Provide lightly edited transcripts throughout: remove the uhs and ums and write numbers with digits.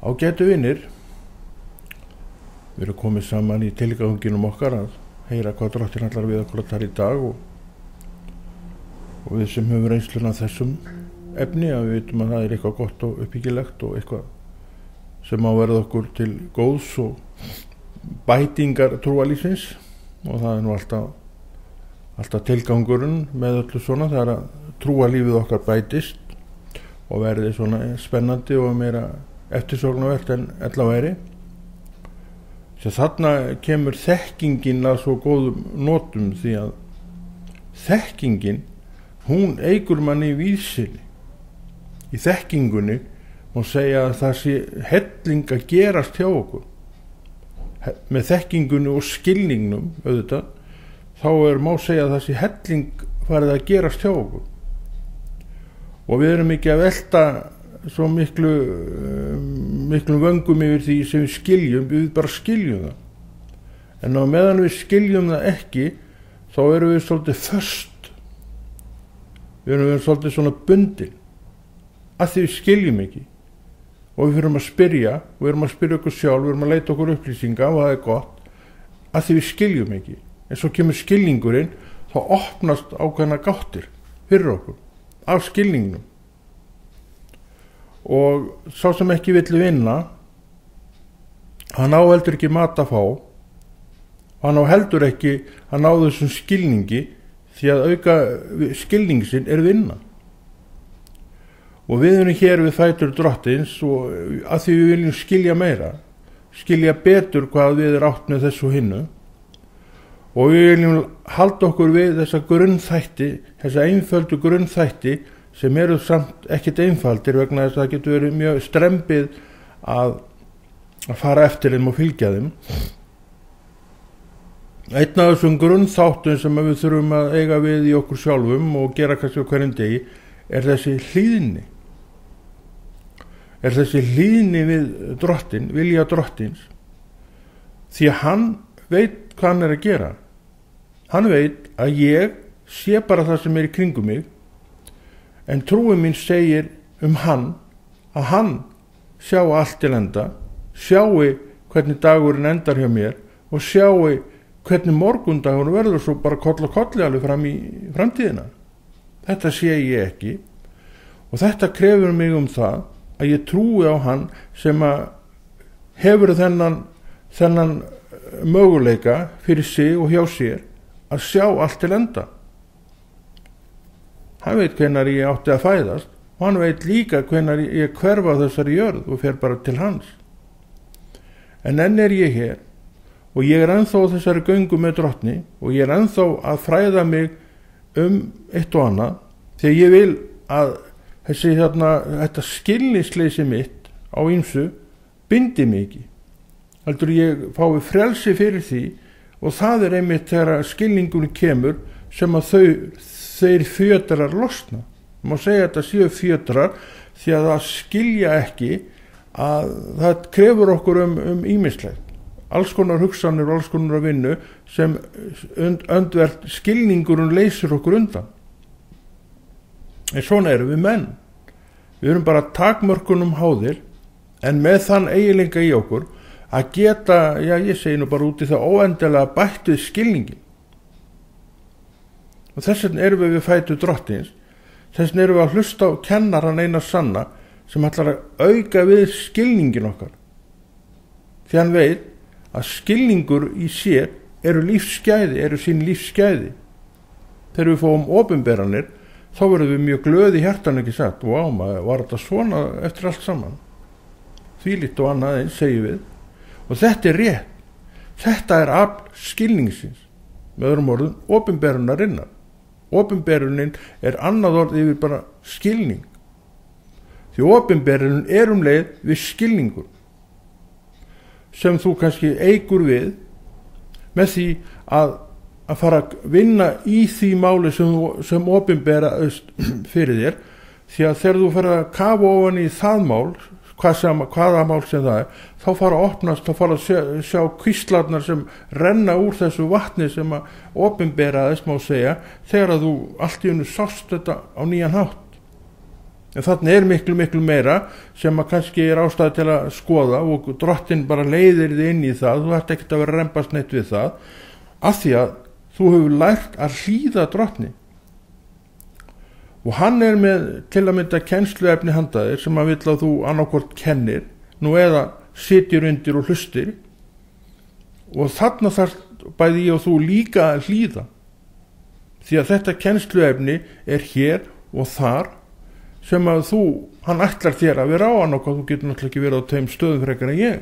Ágætu vinir, við erum komið saman í tilganginum okkar að heyra hvað Drottinn ætlar við okkur þar í dag og við sem höfum reynsluna af þessum efni að við vitum að það er eitthvað gott og uppbyggilegt og eitthvað sem á verða okkur til góðs og bætingar trúarlífsins og það er nú alltaf tilgangurinn með öllu svona, það er að trúarlífið okkar bætist og verði svona spennandi og meira eftirsóknarvert en ella væri. Þarna kemur þekkingin að svo góðum notum því að þekkingin, hún eykur manni í víðsýni. Í þekkingunni má segja að það sé helling að gerast hjá okkur. Með þekkingunni og skilningnum, auðvitað, þá má segja að það sé helling farið að gerast hjá okkur. Og við erum ekki að velta svo miklum vöngum yfir því sem við skiljum, við bara skiljum það. En á meðan við skiljum það ekki, þá erum við svolítið föst. Við erum svolítið svona bundin, að því við skiljum ekki. Og við erum að spyrja okkur sjálf, við erum að leita okkur upplýsinga og það er gott, að því við skiljum ekki. En svo kemur skilningurinn, þá opnast ákveðna gáttir fyrir okkur, af skilningnum. Og sá sem ekki vill vinna, hann á heldur ekki mat að fá, hann á heldur ekki að ná þessum skilningi því að auka skilningsinn er vinna. Og við erum hér við fætur Drottins og að því við viljum skilja meira, skilja betur hvað við átt með þessu hinnu og við viljum halda okkur við þessa grunnþætti, þessa einföldu grunnþætti sem eru samt ekkert einfaldir vegna þess að það getur verið mjög strembið að fara eftir þeim og fylgja þeim. Einn af þessum grunnþáttum sem við þurfum að eiga við í okkur sjálfum og gera kannski á hverjum degi er þessi hlýðni. Er þessi hlýðni við Drottinn, vilja Drottins, því að hann veit hvað hann er að gera. Hann veit að ég sé bara það sem er í kringum mig, en trúin mín segir hann að hann sjái allt til enda, sjái hvernig dagurinn endar hjá mér og sjái hvernig morgundagurinn verður svo bara koll og kolli alveg fram í framtíðina. Þetta sé ég ekki og þetta krefur mig það að ég trúi á hann sem að hefur þennan möguleika fyrir sig og hjá sér að sjá allt til enda. Hann veit hvenær ég átti að fæðast og hann veit líka hvenær ég hverfa þessari jörð og fer bara til hans. En enn er ég hér og ég er ennþá þessari göngu með Drottni og ég er ennþá að fræða mig eitt og annað þegar ég vil að þetta skilningsleysi mitt á ýmsu bindi mig ekki. Heldur ég fái frelsi fyrir því og það er einmitt þegar skilningunni kemur sem að þeir fjötrar losna. Það má segja að þetta séu fjötrar því að það skilja ekki að það krefur okkur ýmislegt. Alls konar hugsanir og alls konar vinnu sem öndvert skilningurinn leysir okkur undan. En svona erum við menn. Við erum bara takmörkunum háðir en með þann eiginleika í okkur að geta, ég segi nú bara út í það óendilega bætt við skilningin. Og þess vegna erum við fætur Drottins, þess vegna erum við að hlusta á kennaran eina sanna sem ætlar að auka við skilningin okkar. Því hann veit að skilningur í sér eru lífsgæði, eru sín lífsgæði. Þegar við fáum opinberanir, þá verðum við mjög glöð í hjartan ekki sagt, vá maður, var þetta svona eftir allt saman? Þvílíkt og annað eins segjum við. Og þetta er rétt. Þetta er afl skilningsins. Með öðrum orðum, opinberunarinnar. Opinberunin er annað orð yfir bara skilning. Því opinberunin er leið við skilningur sem þú kannski eykur við með því að fara að vinna í því máli sem opinberaðist fyrir þér því að þegar þú fer að kafa ofan í það mál hvaða mál sem það er þá fara að opnast, þá fara að sjá kvíslarnar sem renna úr þessu vatni sem að opinberaðist má segja þegar að þú allt í einu sást þetta á nýjan hátt. En þarna miklu meira sem að kannski ástæða til að skoða og Drottinn bara leiðir þig inn í það. Þú ert ekkert að vera að rembast neitt við það, af því að þú hefur lært að hlýða Drottni. Og hann með til að mynda kennsluefni handa þér sem hann vill að þú annarkvort kennir, nú eða sitjur undir og hlustir. Og þarna þarf bæði ég og þú líka að hlýða. Því að þetta kennsluefni hér og þar sem að hann ætlar þér að vera á hann, og þú getur náttúrulega ekki verið á þeim stöðum frekar en ég.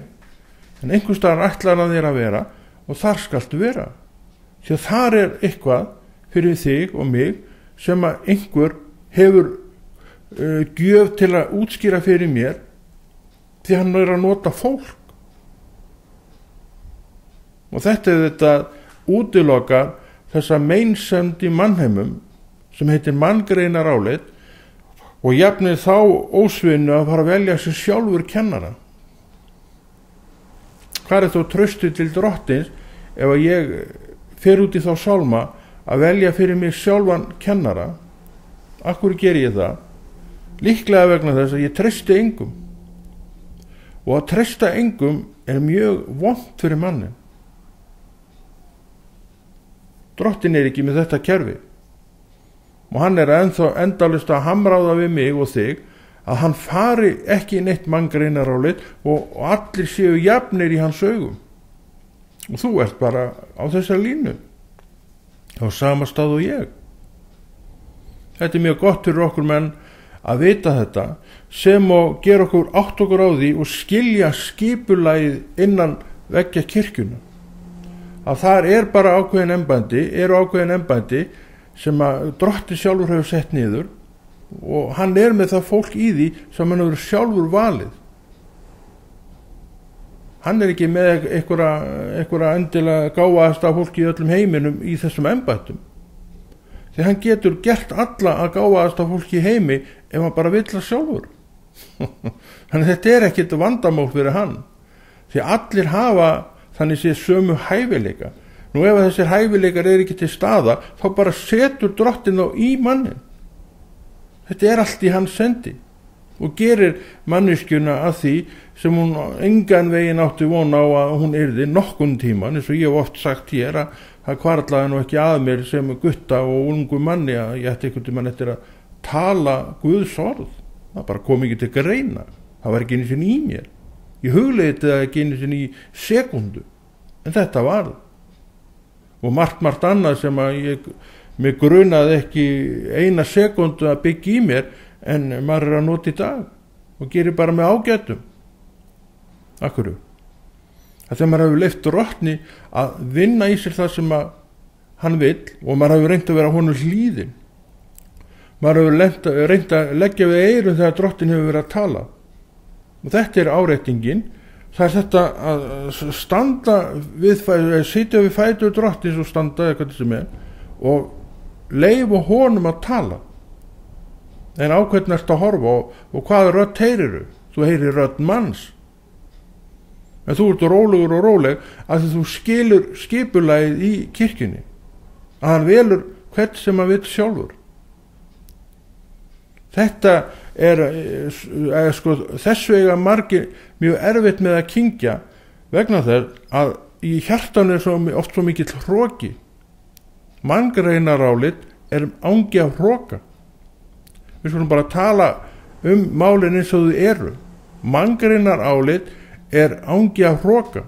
En einhvers staðar ætlar hann þér að vera og þar skaltu vera. Því að þar eitthvað fyrir þig og mig sem að einhver hefur gjöf til að útskýra fyrir mér, því hann að nota fólk. Og þetta útilokar þessa meinsemd í mannheimum sem heitir manngreinarálit og jafnir þá ósvinnu að fara að velja sér sjálfur kennara. Hvað þó traustið til Drottins ef að ég fer út í þá sálma að velja fyrir mig sjálfan kennara? Af hverju geri ég það? Líklega vegna þess að ég treysti engum. Og að treysta engum mjög vont fyrir mannin. Drottinn ekki með þetta kerfi. Og hann ennþá endalaust að hamráða við mig og þig að hann fari ekki neitt manngreinarálit og allir séu jafnir í hans augum. Og þú ert bara á þessar línu á sama stað og ég. Þetta mjög gott fyrir okkur menn að vita þetta, sem og gera átt okkur á því og skilja skipulagið innan veggja kirkjuna. Að þar bara ákveðin embætti sem að Drottinn sjálfur hefur sett niður, og hann með það fólk í því sem hann hefur sjálfur valið. Hann ekki með einhverja endilega gáfaðasta fólki í öllum heiminum í þessum embættum. Því hann getur gert alla að gáfaðasta fólki í heimi ef hann bara vill það sjálfur. Þannig þetta ekkert vandamál fyrir hann. Því allir hafa þannig séð sömu hæfileika. Nú ef þessir hæfileikar ekki til staða, þá bara setur Drottinn þá í mannin. Þetta allt í hans sendi og gerir manneskjuna að því sem hún engan veginn átti von á að hún yrði nokkun tíman, eins og ég hef oft sagt hér að það hvarflaði nú ekki að mér sem gutta og ungu manni að ég ætti einhvern tímann eftir að tala Guðs orð. Það bara kom ekki til greina. Það var ekki einu sinni í mér. Ég hugleiti það ekki einu sinni í sekundu. En þetta var það. Og margt annað sem að mig grunaði ekki eina sekundu að byggja í mér, en maður að nota í dag og gerir bara með ágætum. Akkurru. Þegar maður hefur leyft Drottni að vinna í sér það sem að hann vill, og maður hefur reynt að vera honum hlýðin. Maður hefur reynt að leggja við eyrun þegar Drottinn hefur verið að tala. Og þetta áréttingin. Það þetta að sitja við fætur Drottins og standa eitthvað sem og leyfa honum að tala. En ákveðin ertu að horfa og hvaða rödd heyriru? Þú heyrir rödd manns. En þú ert rólegur og róleg að þú skilur skipulagið í kirkjunni. Að hann velur hvern sem hann vill sjálfur. Þetta þessu eiga margir mjög erfitt með að kyngja vegna þess að í hjartanu oft svo mikill hroki. Manngreinarálit angi af hroka. Við skulum bara tala málin eins og þau eru. Manngreinarálit angi af hroka.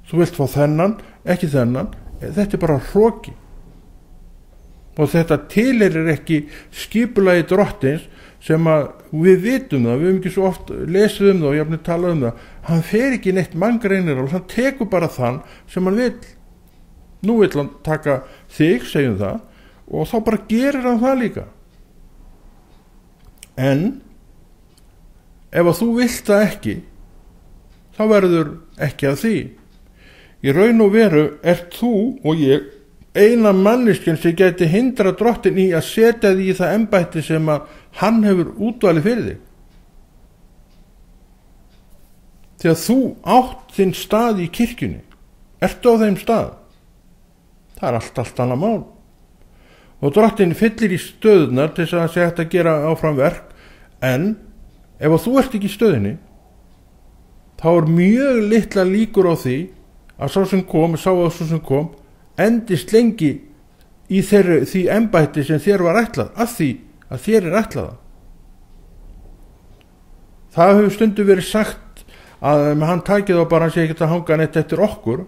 Þú vilt fá þennan, ekki þennan, þetta bara hroki. Og þetta tilheyrir ekki skipulagi Drottins sem að við vitum það, við höfum ekki svo oft lesið það og jafnir talað það. Hann fer ekki neitt manngreinarálit, hann tekur bara þann sem hann vill. Nú vill hann taka þig, segjum það, og þá bara gerir hann það líka. En ef að þú vilt það ekki, þá verður ekki að því. Í raun og veru þú og ég eina manneskjan sem gæti hindra Drottinn í að setja því í það embætti sem að hann hefur útvalið fyrir þig. Því að þú átt þinn stað í kirkjunni. Ertu á þeim stað? Það allt annað mál. Og Drottinn fyllir í stöðunar til þess að það sé hægt að gera áfram verk en ef þú ert ekki í stöðinni þá mjög litla líkur á því að sá sem kom endist lengi í því embætti sem þér var ætlað, af því að þér ætlað það hefur stundum verið sagt að hann taki þá bara, hann sé ekki að hanga neitt eftir okkur.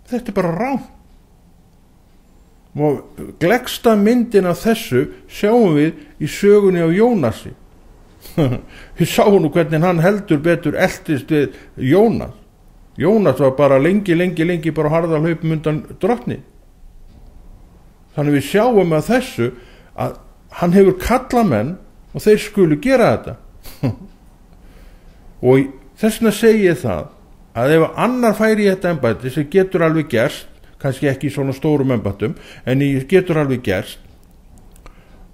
Þetta bara rangt. Og gleggsta myndin af þessu sjáum við í sögunni af Jónasi. Við sáum nú hvernig hann heldur betur eltist við Jónas. Jónas var bara lengi bara harða hlaupum undan drottni. Þannig við sjáum að þessu að hann hefur kallað menn og þeir skulu gera þetta. Og þess vegna segi ég það að ef annar færi í þetta embætti sem getur alveg gerst, kannski ekki í svona stórum embættum, en getur alveg gerst,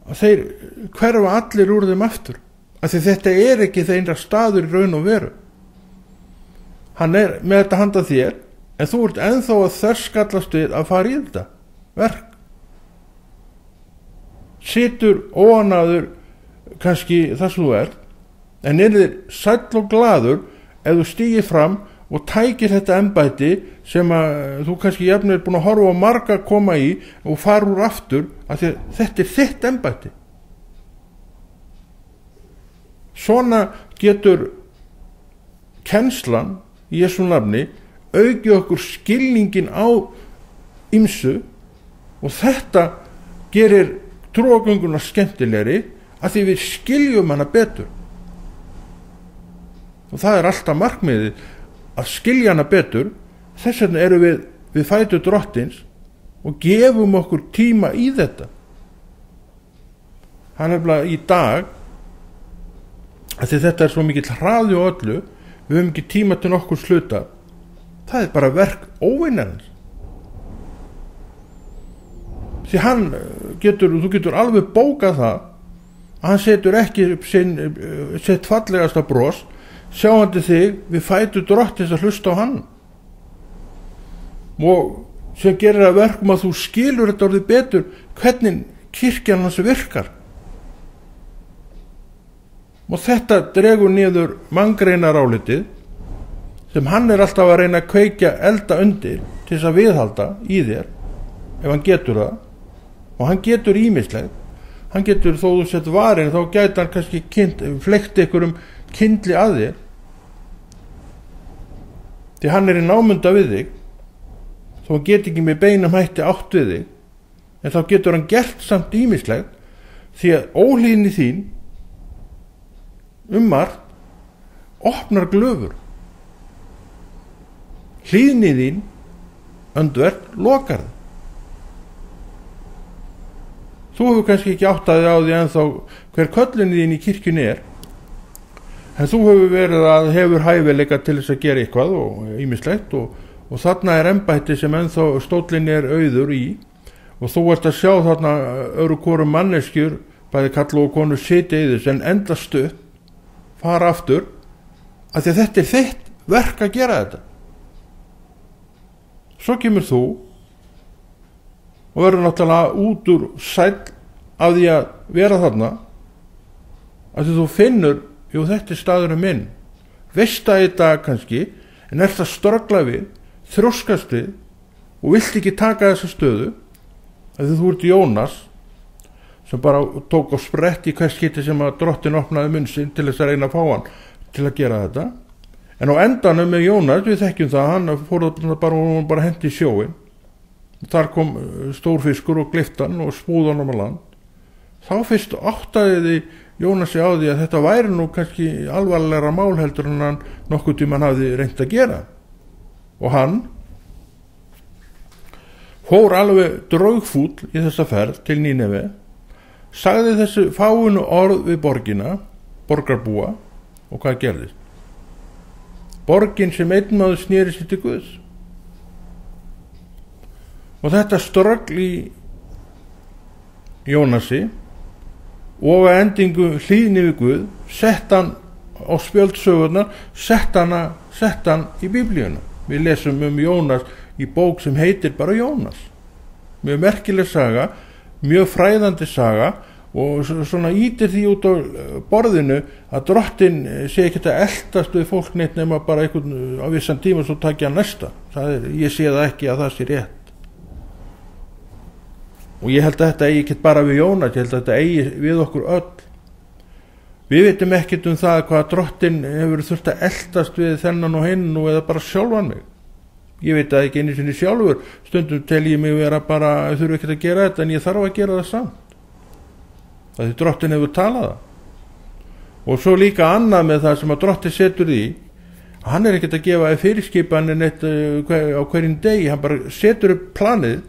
að þeir hverfa allir úr þeim aftur, af því þetta ekki þeirra staður í raun og veru. Hann með þetta handa þér, en þú ert ennþá að þörskallast við að fara í þetta verk. Situr óanaður kannski það sem þú ert, en þér sæll og glaður ef þú stígir fram og tækir þetta embætti sem að þú kannski jafnir búin að horfa á marga koma í og fara úr aftur, af því að þetta þitt embætti. Svona getur kennslan í Jesú nafni aukið okkur skilningin á ýmsu, og þetta gerir trúargönguna skemmtilegri af því við skiljum hana betur. Og það alltaf markmiðið, að skilja hana betur. Þess vegna erum við fætur drottins og gefum okkur tíma í þetta. Hann nefnilega í dag, af því þetta svo mikill hraði og öllu, við höfum ekki tíma til nokkur sluta, það bara verk óvinarins. Því þú getur alveg bókað það að hann setur ekki sitt fallegasta bros sjáandi þig við fætur drottins að hlusta á hann, og sem gerir að verkum að þú skilur þetta orðið betur hvernig kirkjan hans virkar. Og þetta dregur niður manngreinarálitið sem hann alltaf að reyna að kveikja elda undir til þess að viðhalda í þér, ef hann getur það. Og hann getur ýmislegt. Hann getur, þó þú sett varin, þá gæti hann kannski flekt ykkur kyndli að þér, því hann í námunda við þig, þó hann geti ekki með beinum hætti átt við þig, en þá getur hann gert samt ýmislegt, því að óhlýðni þín margt opnar glöfur. Hlýðni þín öndvert lokar það. Þú hefur kannski ekki áttaði á því ennþá hver köllinni þín í kirkjunni en þú hefur hæfileika til þess að gera eitthvað og ýmislegt, og þarna embætti sem ennþá stóllinn auður í, og þú ert að sjá þarna öðru hvorum manneskjur, bæði kall og konu, sitja í þess en enda stutt, fara aftur, af því að þetta þitt verk að gera þetta. Svo kemur þú og verður náttúrulega út úr sæll af því að vera þarna, af því þú finnur, jú, þetta staðurinn minn, veist það í dag kannski, en ert að ströggla við, þrjóskast við og vilt ekki taka þessa stöðu, af því þú ert Jónas sem bara tók á sprett í hvers skipti sem að drottin opnaði munn sinn til þess að reyna að fá hann til að gera þetta. En á endanum með Jónas, við þekkjum það, hann fór bara hendi í sjóin, þar kom stórfiskur og gliftan og smúðan á land. Þá fyrst áttaði Jónasi á því að þetta væri nú kannski alvarlegra mál heldur en hann nokkuð tímann hafði reynt að gera, og hann fór alveg draugfúll í þessa ferð til Níneve, sagði þessu fáinu orð við borgarbúa, og hvað gerðist? Borgin sem einn maður sneri sér til Guðs. Og þetta ströggl í Jónasi og að endingu hlýðni við Guð, sett hann á spjöldsögurnar, sett hann í Biblíuna. Við lesum Jónas í bók sem heitir bara Jónas. Mjög merkileg saga, mjög fræðandi saga, og svona ítir því út á borðinu að Drottinn sé ekki að eldast við fólk neitt nema bara einhvern á vissan tíma svo takja næsta. Ég sé það ekki að það sé rétt. Og ég held að þetta eigi ekki bara við Jónas, ég held að þetta eigi við okkur öll. Við veitum ekkert það hvað Drottinn hefur þurft að eldast við þennan og hinn og eða bara sjálfan mig. Ég veit það ekki einu sinni sjálfur, stundum tel ég mig vera bara, þurfi ekkert að gera þetta en ég þarf að gera það samt. Það því Drottinn hefur talað það. Og svo líka annað með það sem að Drottinn setur í, hann ekkert að gefa fyrirskipanir neitt á hverjum degi, hann bara setur upp planið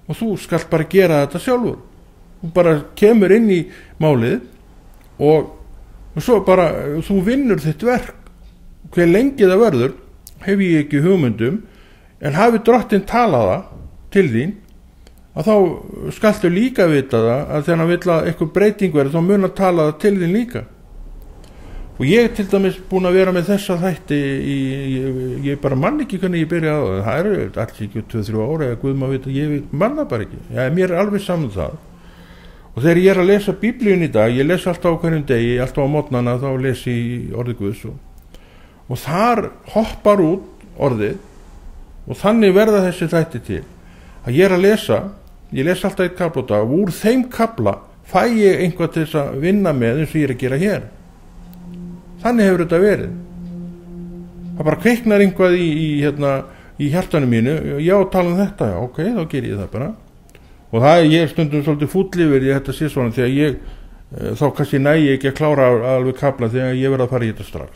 og þú skalt bara gera þetta sjálfur. Þú bara kemur inn í málið og svo bara þú vinnur þitt verk. Hver lengi það verður hef ég ekki hugmyndum, en hafi Drottinn talað það til þín, að þá skaltu líka vita það að þegar hann vill að eitthvað breyting verður þá mun að tala það til þín líka. Og ég til dæmis búin að vera með þessa þætti ég bara mann ekki hvernig ég byrjaði á það eru alls ekki 2-3 ára eða Guð má vita, ég manna bara ekki. Mér er alveg saman það. Og þegar ég að lesa Biblíun í dag, ég les alltaf á hverjum degi, alltaf á morgnana þá les ég orðið Guðs og þar hoppar út orðið og þannig verða þessi þætti til að ég að lesa, ég les alltaf eitt kafla á dag og úr þeim kafla fæ ég einhvað til þess að vinna með eins og ég að gera hér. Þannig hefur þetta verið. Það bara kveiknar einhvað í hjartanu mínu, já, tala um þetta, já, ok, þá ger ég það bara. Og það ég stundum svolítið fúll yfir ég þetta sé svona þegar ég, þá kannski nægi ekki að klára alveg kafla þegar ég verð að fara í þetta strax.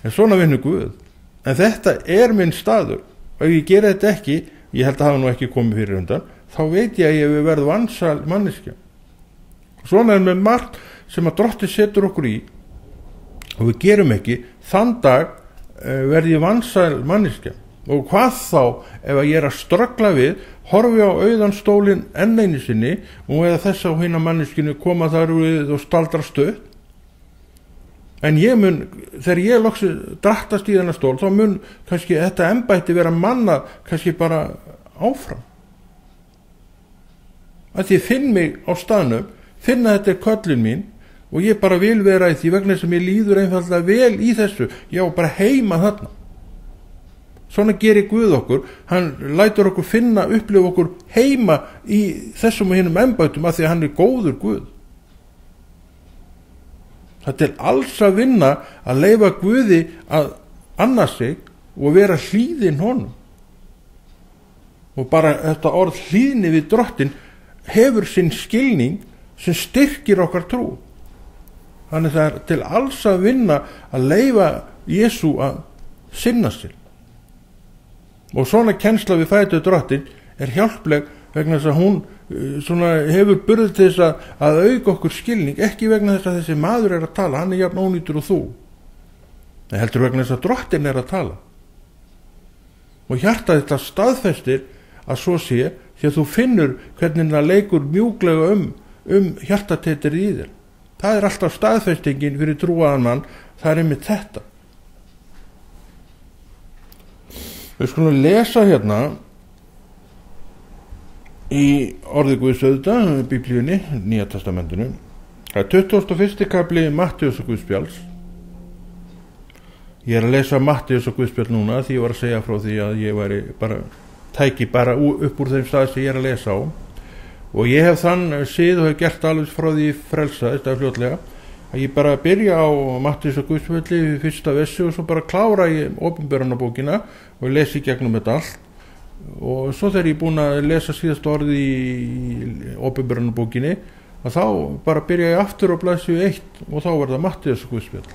En svona vinnur Guð. En þetta er minn staður. Og ef ég gera þetta ekki, ég held að hafa nú ekki komið fyrir undan, þá veit ég að ég verð vansæl manneskja. Svona er með margt sem að Drottinn setur okkur í og við gerum ekki, þann dag verð ég vansæl manneskja. Og hvað þá ef ég að ströggla við, horfi á auðan stólinn enn einu sinni og eða þess á hina manneskinu koma þar við og staldra stöð. En ég mun, þegar ég loksi drattast í þennan stól, þá mun kannski þetta embætti vera manna kannski bara áfram. Að ég finn mig á staðnum, finna þetta er köllin mín og ég bara vil vera í því vegna sem ég líður einfallega vel í þessu. Já, bara heima þarna. Svona gerir Guð okkur, hann lætur okkur finna, upplifa okkur heima í þessum og hinum embættum af því að hann er góður Guð. Það er til alls að vinna að leyfa Guði að anna sig og vera hlýðin honum. Og bara þetta orð hlýðni við Drottinn hefur sinn skilning sem styrkir okkar trú. Þannig það er til alls að vinna að leyfa Jesú að sinna sér. Og svona kennsla við fætu Drottinn er hjálpleg vegna þess að hún svona hefur burð til þess að auka okkur skilning, ekki vegna þess að þessi maður er að tala, hann er jafn ónýtur og þú. Það heldur vegna þess að Drottinn er að tala. Og hjarta þetta staðfestir að svo sé, því að þú finnur hvernig það leikur mjúklega hjartateitir í þér. Það er alltaf staðfestingin fyrir trúaðan mann, það er einmitt þetta. Við skulum lesa hérna í orðið Guðs auðvitað, Biblíunni, Nýja testamentinu. Það er 21. kapli Matteusar Guðspjalls. Ég er að lesa Matteusar Guðspjall núna því ég var að segja frá því að ég væri bara, tæki bara upp úr þeim stað sem ég er að lesa á. Og ég hef þann sið og hef gert alveg frá því frelsaðist af fljótlega að ég bara byrja á Matteusar Guðspjalli í fyrsta vessi og svo bara klára í Opinberunarbókina og lesi gegnum þetta allt. Og svo þegar ég er búin að lesa síðast orði í Opinberunarbókinni að þá bara byrja ég aftur á blaðsíðu 1 og þá var það Matteusar Guðspjall.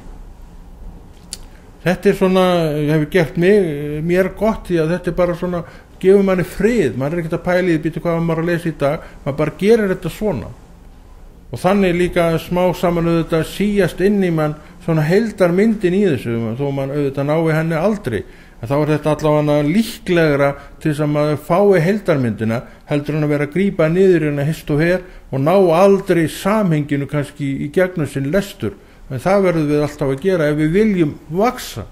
Þetta er svona, hefur gert mér gott því að þetta er bara svona, gefur manni frið, maður er ekkert að pæla í því býtu hvað maður að lesa í dag, maður bara gerir þetta svona. Og þannig líka smá saman auðvitað síjast inn í mann svona heildarmyndin í þessu, þó mann auðvitað nái henni aldrei. En þá er þetta allavega líklegra til þess að maður fái heildarmyndina heldur hann að vera að grípa niður hérna hist og her og ná aldrei samhenginu kannski í gegnum sinn lestur. En það verðum við alltaf að gera ef við viljum vaksa.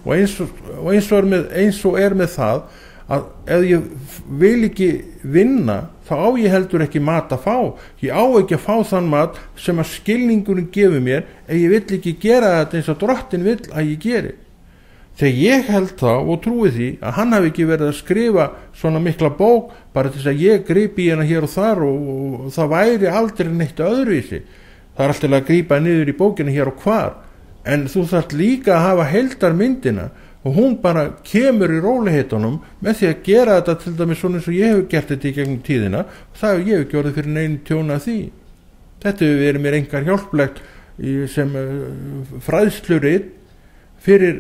Og eins og er með það að ef ég vil ekki vinna þá á ég heldur ekki mat að fá. Ég á ekki að fá þann mat sem að skilningurinn gefur mér ef ég vill ekki gera þetta eins og Drottinn vill að ég geri. Þegar ég held þá og trúi því að hann hafi ekki verið að skrifa svona mikla bók bara til þess að ég gripi í hana hér og þar og það væri aldrei neitt öðruvísi. Það er alltaf að grípa niður í bókina hér og hvar, en þú þarft líka að hafa heildarmyndina og hún bara kemur í rólegheitunum með því að gera þetta til dæmis svona eins og ég hef gert þetta í gegnum tíðina og það hef ég ekki orðið fyrir neinu tjóna því. Þetta hefur verið mér engar hjálplegt sem fræðslurit fyrir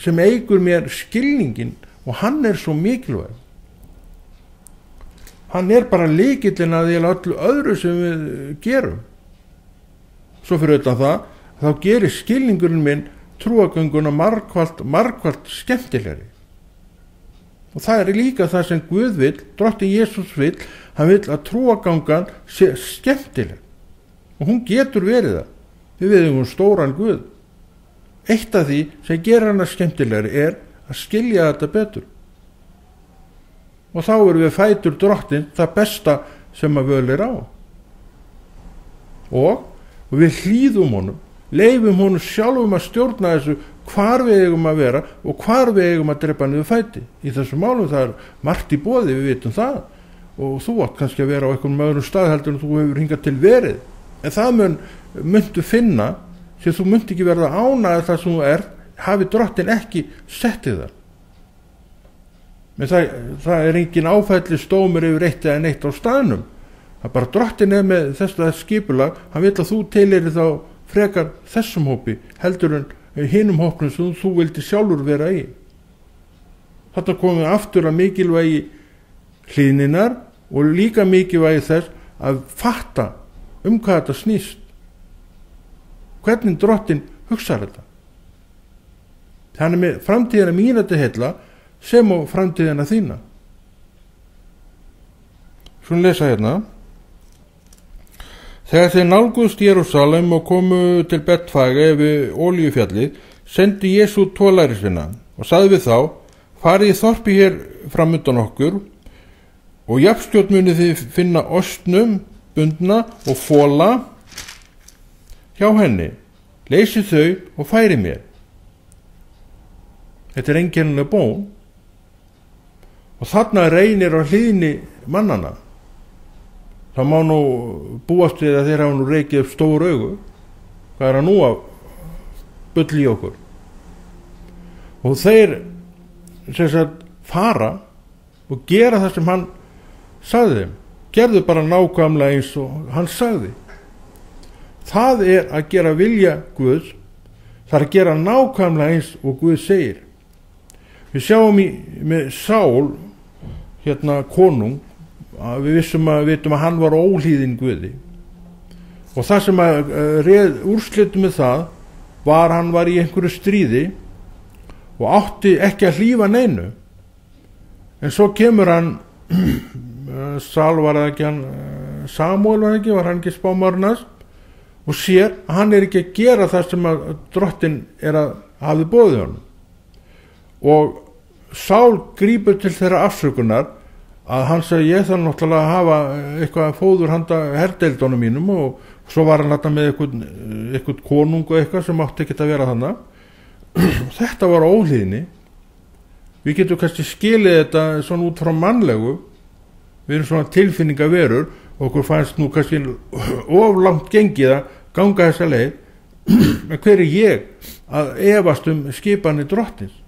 sem eigur mér skilningin og hann er svo mikilvæg. Hann er bara lykillinn að því öllu öðru sem við gerum. Svo fyrir utan það, þá gerir skilningurinn minn trúargönguna margfalt skemmtilegri. Og það er líka það sem Guð vill, Drottinn Jesús vill, hann vill að trúargangan sé skemmtileg. Og hún getur verið það. Við veitum stóran Guð. Eitt af því sem gerir hana skemmtilegri er að skilja þetta betur. Og þá erum við fætur Drottinn það besta sem að völ er á. Og við hlýðum honum, leifum honum sjálfum að stjórna þessu hvar við eigum að vera og hvar við eigum að drepa niður fæti. Í þessum málum það er margt í boði, við vitum það. Og þú átt kannski að vera á einhverjum öðrum stað heldur en þú hefur hingað til verið. En það muntu finna sem þú munt ekki verða ánægð það sem þú hafi Drottinn ekki settið þar. Men það er engin áfællisdómur yfir eitt eða neitt á staðnum. Það er bara Drottinn með þess skipulag, hann vill að þú tilheyrir þá frekar þessum hópi heldur en hinum hópnum sem þú vildi sjálfur vera í. Þetta komið aftur að mikilvægi hlýðninnar og líka mikilvægi þess að fatta hvað þetta snýst. Hvernig Drottinn hugsar þetta. Hann er með framtíðina mína til heilla sem og framtíðina þína. Svona lesa hérna. Þegar þeir nálguðust Jerúsalem og komu til Betfage við Olíufjallið, sendi Jesú 2 lærisveina og sagði við þá: farið í þorpi hér fram undan okkur og jafnskjótt munið þið finna ostnum bundna og fola hjá henni, leysið þau og færið mér. Þetta er einkennileg bón og þarna reynir á hlýðni mannana. Það má nú búast við að þeir hafa nú reikið upp stór augu. Hvað er að nú að bull í okkur? Og þeir sem sagt fara og gera það sem hann sagði þeim. Gerðu bara nákvæmlega eins og hann sagði. Það er að gera vilja Guðs. Það er að gera nákvæmlega eins og Guð segir. Við sjáum með Sál konung, að við vitum að hann var óhlýðinn Guði. Og það sem reið úrslitum með það var hann var í einhverju stríði og átti ekki að hlífa neinu. En svo kemur hann Sál var ekki hann Samúel var hann ekki spámaðurinn hans og sér að hann er ekki að gera það sem að Drottinn hafi boðið honum. Og Sál grípur til þeirra afsökunar að hann sagði: ég þarf náttúrulega að hafa eitthvað fóður handa herdeildunum mínum, og svo var hann þetta með eitthvað konung og eitthvað sem átti ekki að vera þannig. Þetta var óhlýðni. Við getum kannski skilið þetta svona út frá mannlegu, við erum svona tilfinningaverur og okkur fannst nú kannski of langt gengið að ganga þessa leið. En hver er ég að efast skipanir Drottins?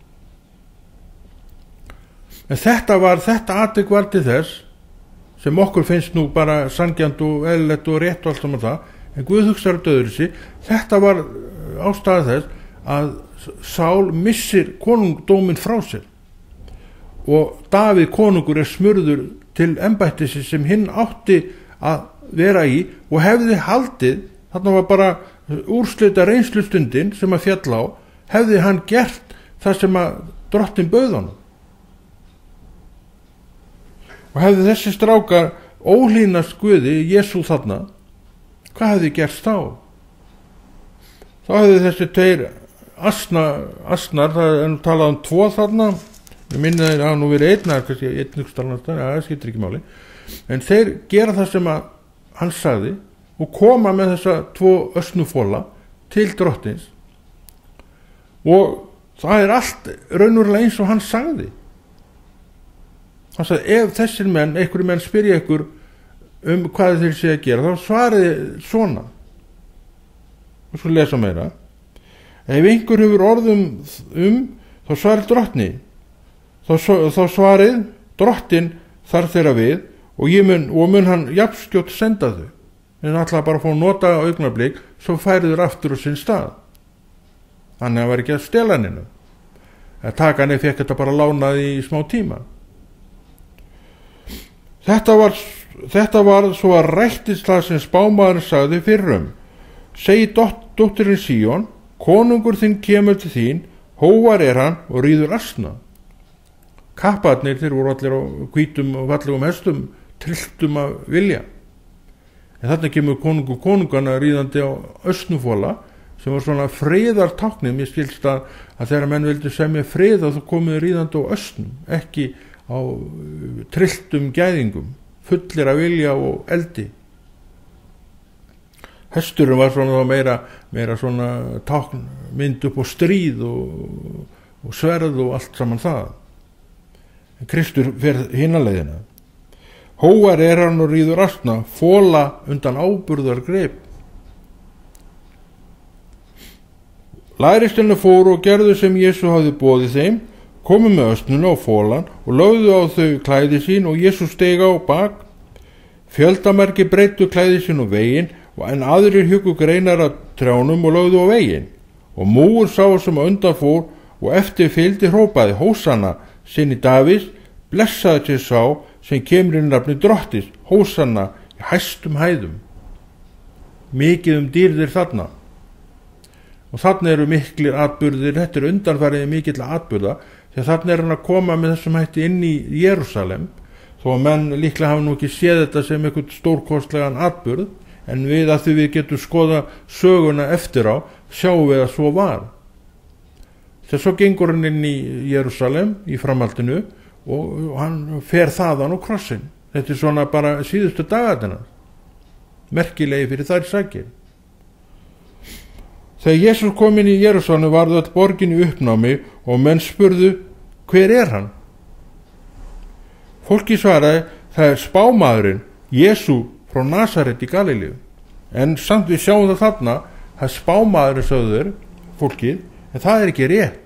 En þetta atvik til þess sem okkur finnst nú bara sanngjarnt og eðlilegt og rétt og allt saman það, en Guð hugsar þetta öðruvísi. Þetta var ástæða þess að Sál missir konungdóminn frá sér og Davíð konungur er smurður til embættisins sem hinn átti að vera í og hefði haldið, þarna var bara úrslita reynslustundin sem að fjalla á, hefði hann gert það sem að Drottinn bauð honum. Og hefði þessi strákar óhlýðnast Guði, Jesú þarna, hvað hefði gerst þá? Þá hefði þessi tveir asnar, það er talað 2 þarna, ég minna þeir hafa nú verið það skiptir ekki máli, en þeir gera það sem að hann sagði og koma með þessa 2 ösnufola til drottins, og það allt raunverulega eins og hann sagði. Hann sagði, ef þessir menn, einhverjir menn spyrja ykkur hvað þeir sé að gera, þá svariði svona, og svo lesa meira: ef einhver hefur orðum þá svarið drottni, þá svarið drottin þar þeirra við, og mun hann jafnskjótt senda þau, en ætla bara að fá nota á augnablik, svo færiður aftur á sinn stað. Þannig að það var ekki að stela ninu, að taka hann fekk þetta bara lánaði í smá tíma. Þetta var svo að rættist það sem spámaðurinn sagði fyrrum: segi dóttirinn Síón, konungur þinn kemur til þín, hóvar hann og ríður asna. Kapparnir, þeir voru allir á hvítum og fallegum hestum, trilltum af vilja. En þarna kemur konungana ríðandi á ösnufola, sem var svona friðartáknið. Mér skilst að þegar menn vildi semja frið, þá komuðu ríðandi á ösnum, ekki á trilltum gæðingum, fullir af vilja og eldi. Hesturinn var svona meira svona tákn, mynd upp á stríð og sverð og allt saman það. En Kristur fer hina leiðina. Hóvar hann og ríður asna, fola undan áburðar grip. Lærisveinarnir fóru og gerðu sem Jesú hafði boðið þeim, komu með ösnuna og folan og lögðu á þau klæði sín, og Jesú steig á bak. Fjöldamargir breiddu klæði sín á veginn, en aðrir huggu greinar af trjánum og lögðu á veginn. Og múgur sá sem á undan fór, og eftir fylgdi hrópaði: Hósanna, syni Davíðs, blessaður sé sá sem kemur í nafni Drottins, Hósanna í hæstum hæðum. Mikið dýrðir þarna. Og þarna eru miklir atburðir, þetta er undanfariði mikill atburða, því að þarna hann að koma með þessum hætti inn í Jerúsalem, þó að menn líklega hafa nú ekki séð þetta sem einhvern stórkostlegan atburð, en við að því við getum skoða söguna eftir á, sjáum við að svo var. Þegar svo gengur hann inn í Jerúsalem í framhaldinu, og hann fer þaðan á krossin. Þetta er svona bara síðustu dagarna, merkilegi fyrir þær sakir. Þegar Jesús kom inn í Jerúsalem varð öll borgin í uppnámi, og menn spurðu: hver er hann? Fólki svaraði: það er spámaðurinn Jesú frá Nasaret í Galilíu. En samt við sjáum það þarna, það er spámaðurinn, sögður fólkið, en það er ekki rétt.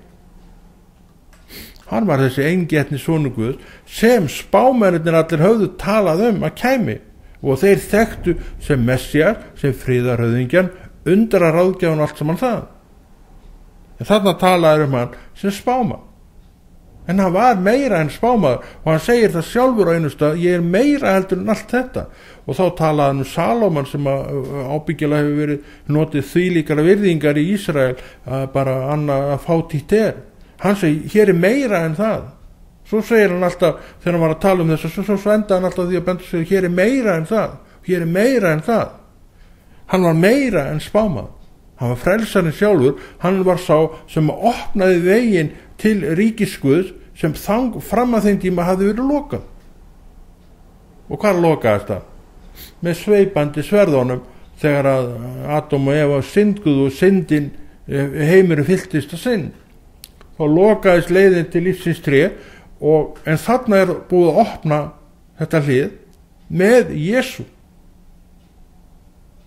Hann var þessi eingetni sonur Guðs sem spámennirnir allir höfðu talað að kæmi, og þeir þekktu sem Messías, sem friðarhöfðingjan, undra ráðgjafan allt saman það. En þarna talaði hann sem spámaður. En hann var meira en spámaður, og hann segir það sjálfur á einu stað: ég er meira heldur en allt þetta. Og þá talaði hann Salómon, sem ábyggilega hefur verið notið þvílíkara virðingar í Ísrael, bara annað að fátítt er. Hann segir: hér er meira en það. Svo segir hann alltaf, þegar hann var að tala þessu, svo endaði hann alltaf því að benda sig: hér er meira en það, hér er meira en það. Hann var meira en spámaður. Hann var frelsarinn sjálfur, hann var sá sem opnaði veginn til ríkis Guðs, sem fram að þeim tíma hafði verið lokað. Og hvað lokaðist það? Með sveipandi sverðunum, þegar að Adam og Eva syndguðu og syndin, heimurinn fylltist af synd. Þá lokaðist leiðin til lífsins tré, en þarna er búið að opna þetta hlið með Jesú.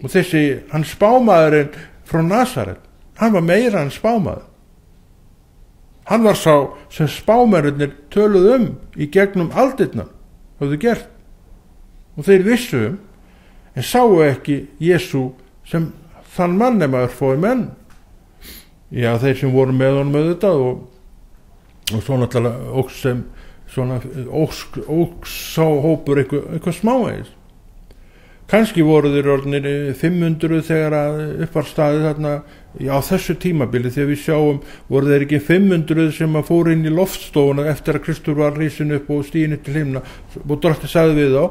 Og hann spámaðurinn frá Nasaret, hann var meira en spámaður. Hann var sá sem spámennirnir töluðu í gegnum aldirnar, höfðu gert. Og þeir vissu en sáu ekki Jesú sem þann mann nema örfáir menn. Já, þeir sem voru með honum auðvitað, og svo náttúrulega óks sem svona óksá hópur eitthvað smávegis. Kannski voru þeir orðnir 500 þegar að upp var staðið þarna á þessu tímabili. Þegar við sjáum, voru þeir ekki 500 sem að fóru inn í loftstofuna eftir að Kristur var risin upp og stiginn upp til himna, og Drottinn sagði við þá: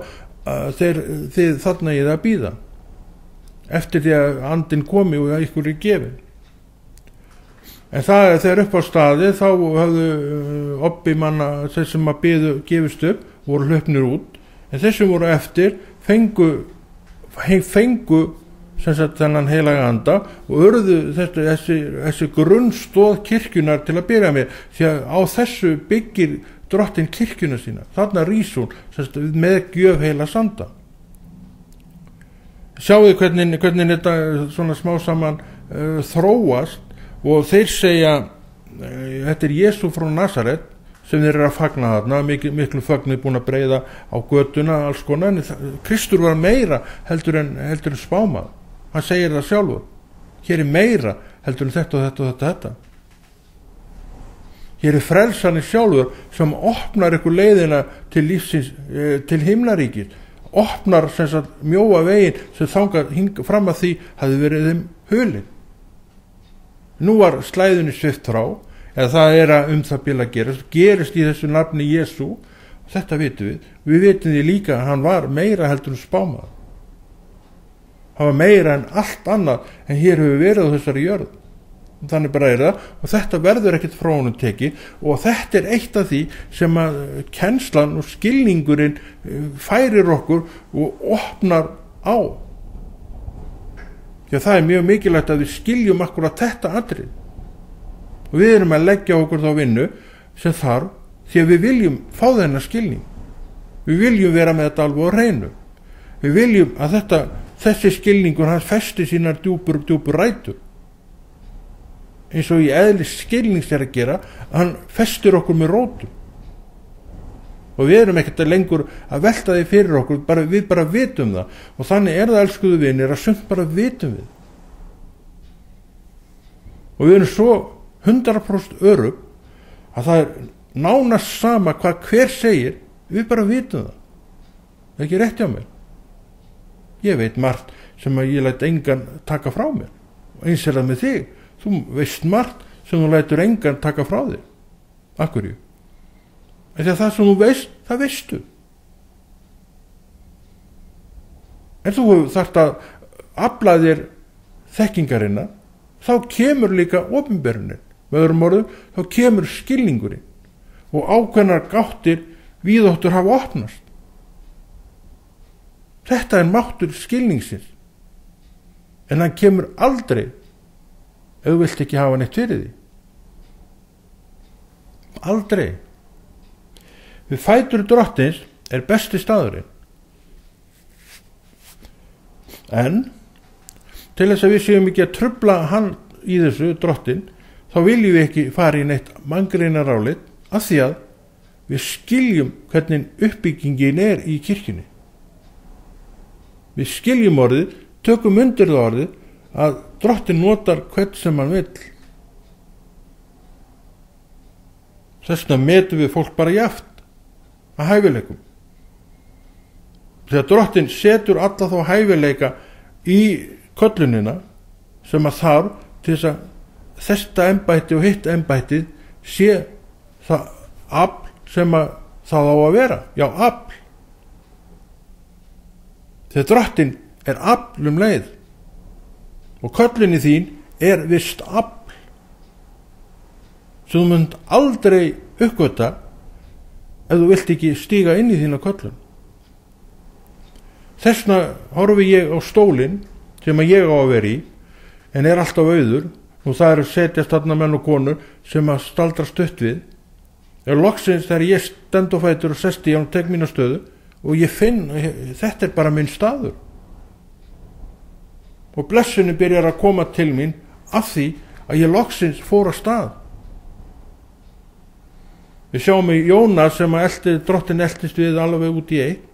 þið þarna í það að bíða eftir því að andinn komi og að ykkur er gefin. en það er þegar upp á staði þá höfðu obbi manna þeir sem að biðu gefist upp voru hlupnir út, en þeir sem voru eftir fengu sem sagt þennan heilaga anda og urðu þessi grunnstóð kirkjunar til að byrja með, því að á þessu byggir Drottinn kirkjuna sína. Þarna rís hún með gjöf heila sanda. Sjáu hvernig þetta svona smá saman þróast, og þeir segja þetta er Jesú frá Nasaret sem þeir eru að fagna þarna, miklu fögnuð búin að breiða á götuna alls konar, en Kristur var meira heldur en spámað. Hann segir það sjálfur, hér er meira heldur en þetta og þetta og þetta. Hér er frelsarinn sjálfur sem opnar ykkur leiðina til lífsins, til himnaríkis, opnar sem sagt mjóa veginn sem þangað fram að því hafi verið þeim hulinn. Nú var slæðunni svipt frá, eða það er að það bil að gerist í þessu nafni Jesú, þetta vitum við vitum því líka að hann var meira heldur en spámað. Hann var meira en allt annað en hér hefur verið á þessari jörð. Þannig bara er það, og þetta verður ekkert frá honum tekið, og þetta er eitt af því sem að kennslan og skilningurinn færir okkur og opnar á. Því að það er mjög mikilvægt að við skiljum akkurat þetta atrið, og við erum að leggja okkur þá vinnu sem þarf, því að við viljum fá þennan skilning. Við viljum vera með þetta alveg á hreinu. Við viljum að þessi skilningur hans festi sínar djúpur rætur, eins og í eðlis skilnings er að gera, hann festir okkur með rótum, og við erum ekkert lengur að velta því fyrir okkur, við bara vitum það, og þannig er það, elskuðu vinir, að sumt bara vitum við, og við erum svo 100% örugg að það er nánast sama hvað hver segir, við bara vitum það. Það er ekki rétt hjá mér. Ég veit margt sem að ég læt engan taka frá mér, og eins er það með þig. Þú veist margt sem þú lætur engan taka frá þig. Akkurju? Þegar það sem þú veist, það veistu. En þú þarft að afla þér þekkingarinnar, þá kemur líka opinberunin. Með öðrum orðum, þá kemur skilningurinn, og ákveðnar gáttir víðáttur hafa opnast. Þetta er máttur skilningsins, en hann kemur aldrei ef þú vilt ekki hafa neitt fyrir því. Aldrei. Við fætur Drottins er besti staðurinn. En til þess að við séum ekki að trufla hann í þessu, Drottinn, þá viljum við ekki fara í neitt manngreinarálit, af því að við skiljum hvernig uppbyggingin er í kirkjunni. Við skiljum orðið, tökum undir það orðið, að Drottinn notar hvern sem hann vill. Þess vegna metum við fólk bara jafnt að hæfileikum. Þegar Drottinn setur alla þá hæfileika í köllunina sem að þarf til þess að þetta embætti og hitt embættið sé það afl sem að það á að vera. Já, afl. Þegar Drottinn er afl leið, og köllunni þín er vist afl sem þú munt aldrei uppgöta ef þú vilt ekki stíga inn í þína köllun. Þessna horfi ég á stólinn sem að ég á að vera í, en er alltaf auður, og það eru setjast þarna menn og konur sem að staldra stutt við. Loksins þegar ég stend á fætur og sest í hann og tek mína stöðu, og ég finn þetta er bara minn staður, og blessunni byrjar að koma til mín af því að ég loksins fór að stað. Við sjáum í Jónas sem að Drottinn eltist við alveg út í eitt,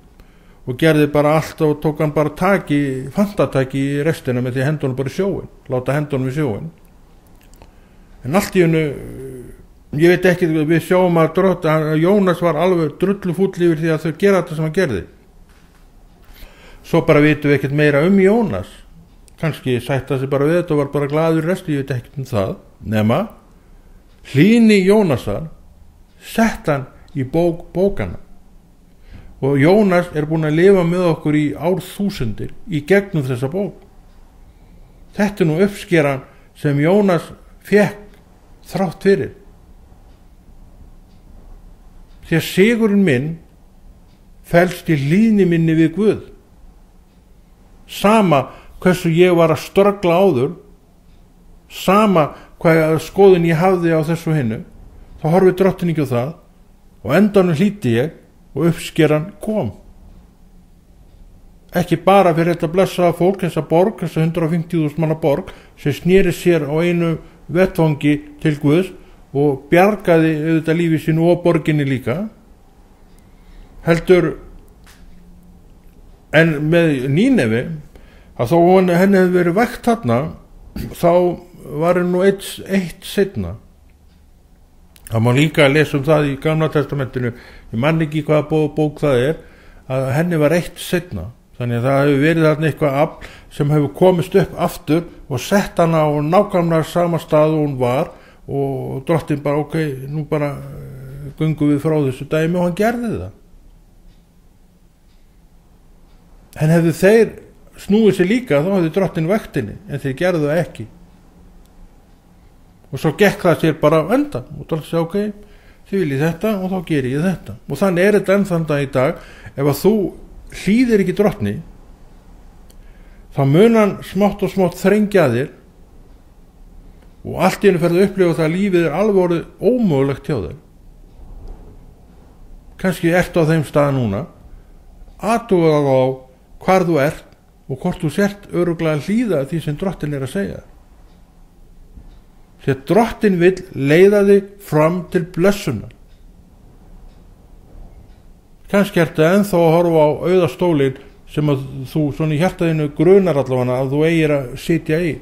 og gerði bara allt og tók hann bara fantataki í restina með því að henda honum bara í sjóin, láta henda honum í sjóin. En allt í hennu, ég veit ekki, við sjáum að Jónas var alveg drullufúll yfir því að þau gera þetta sem hann gerði. Svo bara vitum við ekkert meira um Jónas. Kannski sætta sig bara við þetta og var bara glaður í resti, ég veit ekkert um það. Nema, hlýni Jónasar sett hann í bókana. Og Jónas er búin að lifa með okkur í árþúsundir í gegnum þessa bók. Þetta er nú uppskeran sem Jónas fekk þrátt fyrir. Því að sigurinn minn felst í hlýðni minni við Guð. Sama hversu ég var að ströggla áður, sama hvað skoðun ég hafði á þessu hinnu, þá horfði Drottinn ekki á það og endanum hlýddi ég og uppskeran kom. Ekki bara fyrir þetta blessaða fólk, þessa borg, þessa 150.000 manna borg sem sneri sér á einu vettvangi til Guðs og bjargaði auðvitað lífi sínu og borginni líka, heldur en með Nínevi að þó henni hefði verið vægt þarna, þá var henni nú eitt seinna. Það má líka lesa það í Gamla testamentinu, ég man ekki hvaða bók það er, að henni var eitt seinna. Þannig að það hefur verið þarna eitthvað afl sem hefur komist upp aftur og sett hana á nákvæmlega sama stað og hún var, og Drottinn bara, ok, nú bara göngum við frá þessu dæmi, og hann gerði það. En hefðu þeir snúið sér líka, þá hefði Drottinn vægt henni, en þeir gerðu það ekki. Og svo gekk það sér bara á endan og Drottinn sagði, ok, þið viljið þetta og þá ger ég þetta. Og þannig er þetta enn þann dag í dag, ef að þú hlýðir ekki Drottni, þá mun hann smátt og smátt þrengja þér og allt í einu ferðu að upplifa það að lífið er alveg orðið ómögulegt hjá þér. Kannski ertu á þeim stað núna, athuga á hvar þú ert og hvort þú sért örugglega að hlýða því sem Drottinn er að segja. Því að Drottinn vill leiða þig fram til blessunar. Kannski ertu ennþá að horfa á auða stólinn sem að þú svona í hjartaðinu grunar allavega að þú eigir að sitja í.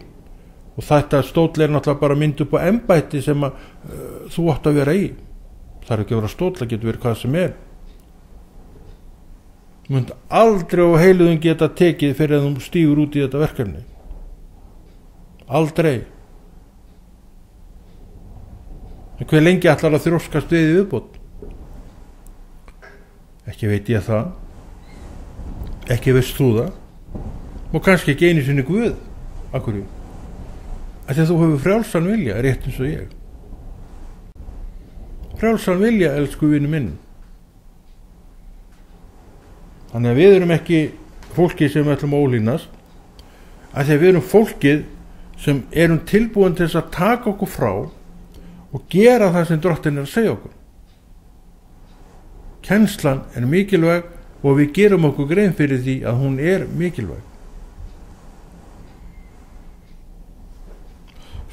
Og þetta stóll er náttúrulega bara mynd upp á embætti sem að þú átt að vera í. Það er ekki að vera stóll, það getur verið hvað sem er. Þú munt aldrei á heiluðum geta tekið fyrir að þú stígur út í þetta verkefni. Aldrei. En hver lengi ætlar að þrjóskast við í viðbót? Ekki veit ég það, ekki veist þú það og kannski ekki einu sinni Guð. Af hverju? Af því að þú hefur frjálsan vilja, rétt eins og ég. Frjálsan vilja, elsku vini minn. Þannig að við erum ekki fólki sem ætlum að ólínast, af því að við erum fólkið sem erum tilbúin til þess að taka okkur frá og gera það sem Drottinn er að segja okkur. Kennslan er mikilvæg og við gerum okkur grein fyrir því að hún er mikilvæg.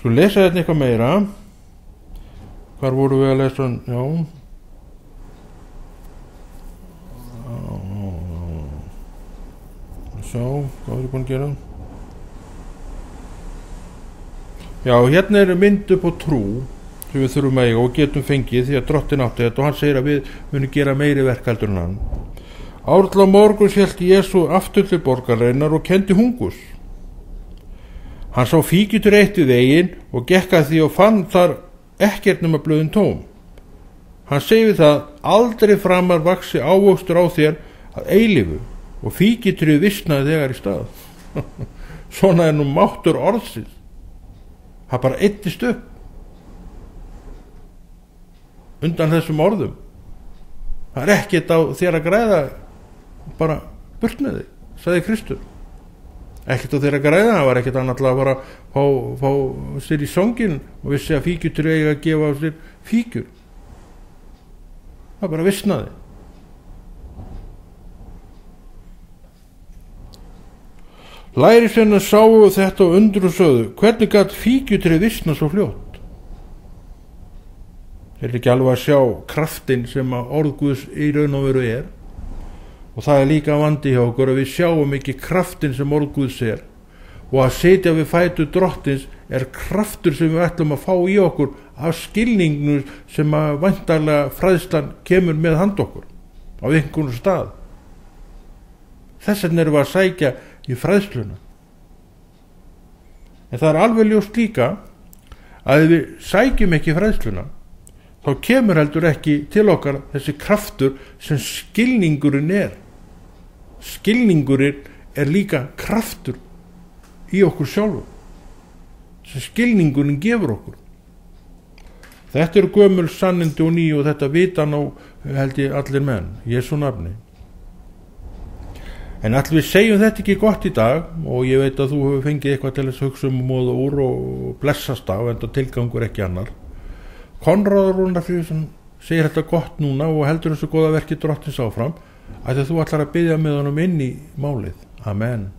Svo lesa þetta eitthvað meira. Hvar voru við að lesa? Já. Sjá, hvað er ég búin að gera? Já, hérna er mynd upp á trú sem við þurfum að eiga og getum fengið því að Drottinn átti þetta og hann segir að við munum gera meiri verk heldur en hann. Árla morguns hélt Jesú aftur til borgarinnar og kenndi hungus. Hann sá fíkjutur eitt við veginn og gekk að því og fann þar ekkert nema blöðin tóm. Hann segir það, aldrei framar vaxi ávöxtur á þér að eilífu og fíkjuturinn visnaði þegar í stað. Svona er nú máttur orðsins. Það bara eittist upp undan þessum orðum. Það er ekkert á þér að græða, bara burt með þig, sagði Kristur. Ekkert á þér að græða, það var ekkert annað að bara fá sér í songin og vissi að fíkjutur eiga að gefa á sér fíkjur. Það bara visnaði. Lærisveinarnir sáu þetta og undru og sögðu, hvernig gat fíkjutrið visna svo fljótt? Er ekki alveg að sjá kraftin sem að orð Guðs í raun og veru er? Og það er líka vandi hjá okkur að við sjáum ekki kraftin sem orð Guðs er, og að sitja við fætur Drottins er kraftur sem við ætlum að fá í okkur af skilningu sem að væntanlega fræðslan kemur með hand okkur á einhvern stað. Þess vegna erum við að sækja í fræðsluna. En það er alveg ljóst líka að ef við sækjum ekki fræðsluna, þá kemur heldur ekki til okkar þessi kraftur sem skilningurinn er. Skilningurinn er líka kraftur í okkur sjálfum, sem skilningurinn gefur okkur. Þetta eru gömul sannindi og ný og þetta vita nú held ég allir menn, Jesú nafni. En allir við segjum þetta ekki gott í dag, og ég veit að þú hefur fengið eitthvað til þess að hugsa móða úr og blessast á, en það tilgangur ekki annar. Konráður Rúnar Friðriksson segir þetta gott núna og heldur þessu góða verki Drottins áfram, að þú ætlar að biðja með honum inn í málið. Amen.